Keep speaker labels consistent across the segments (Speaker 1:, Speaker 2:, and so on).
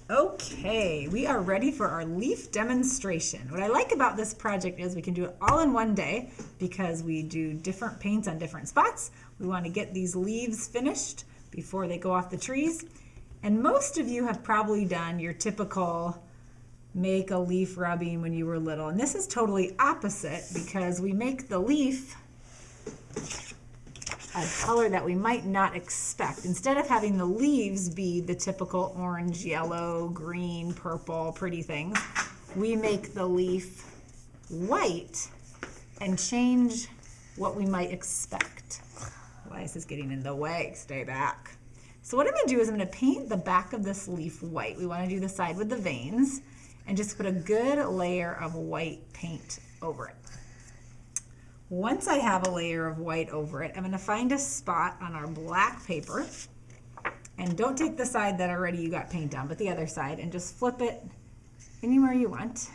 Speaker 1: Okay, we are ready for our leaf demonstration. What I like about this project is we can do it all in one day because we do different paints on different spots. We want to get these leaves finished before they go off the trees. And most of you have probably done your typical make a leaf rubbing when you were little. And this is totally opposite because we make the leaf a color that we might not expect. Instead of having the leaves be the typical orange, yellow, green, purple, pretty things, we make the leaf white and change what we might expect. Why is this getting in the way? Stay back. So what I'm going to do is I'm going to paint the back of this leaf white. We want to do the side with the veins and just put a good layer of white paint over it. Once I have a layer of white over it, I'm going to find a spot on our black paper, and don't take the side that already you got paint on, but the other side, and just flip it anywhere you want.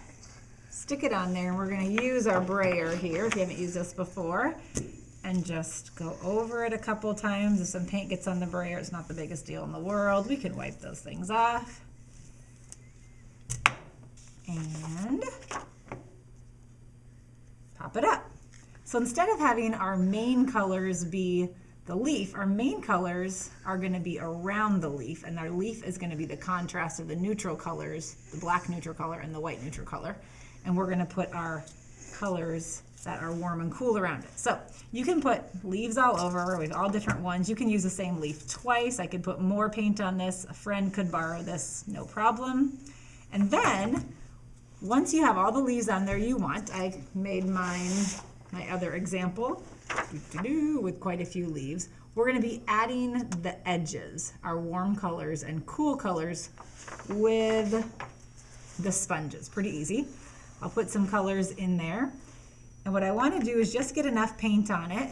Speaker 1: Stick it on there, and we're going to use our brayer here, if you haven't used this before, and just go over it a couple times. If some paint gets on the brayer, it's not the biggest deal in the world. We can wipe those things off. And pop it up. So instead of having our main colors be the leaf, our main colors are going to be around the leaf, and our leaf is going to be the contrast of the neutral colors, the black neutral color and the white neutral color. And we're going to put our colors that are warm and cool around it. So you can put leaves all over with all different ones. You can use the same leaf twice. I could put more paint on this. A friend could borrow this, no problem. And then once you have all the leaves on there you want, I made my other example with quite a few leaves. We're going to be adding the edges, our warm colors and cool colors with the sponges. Pretty easy. I'll put some colors in there. And what I want to do is just get enough paint on it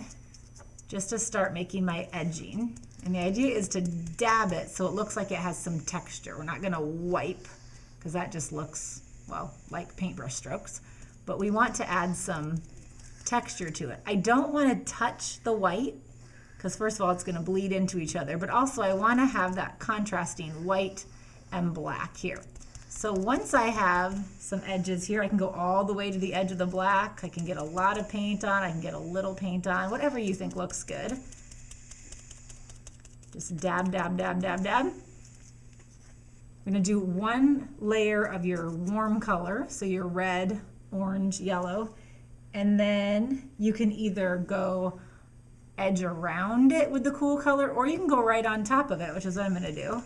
Speaker 1: just to start making my edging. And the idea is to dab it so it looks like it has some texture. We're not going to wipe because that just looks, well, like paintbrush strokes. But we want to add some texture to it. I don't want to touch the white because first of all it's going to bleed into each other, but also I want to have that contrasting white and black here. So once I have some edges here, I can go all the way to the edge of the black. I can get a lot of paint on, I can get a little paint on, whatever you think looks good. Just dab, dab, dab, dab, dab. I'm going to do one layer of your warm color, so your red, orange, yellow, and then you can either go edge around it with the cool color, or you can go right on top of it, which is what I'm going to do.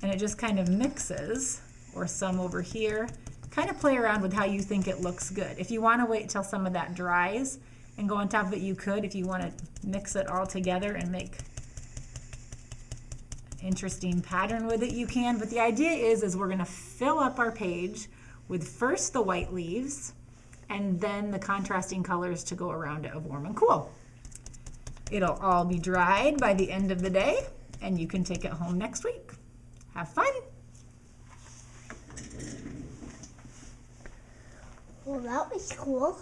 Speaker 1: And it just kind of mixes, or some over here. Kind of play around with how you think it looks good. If you want to wait till some of that dries and go on top of it, you could. If you want to mix it all together and make an interesting pattern with it, you can. But the idea is we're going to fill up our page with first the white leaves, and then the contrasting colors to go around it of warm and cool. It'll all be dried by the end of the day, and you can take it home next week. Have fun.
Speaker 2: Well, that was cool.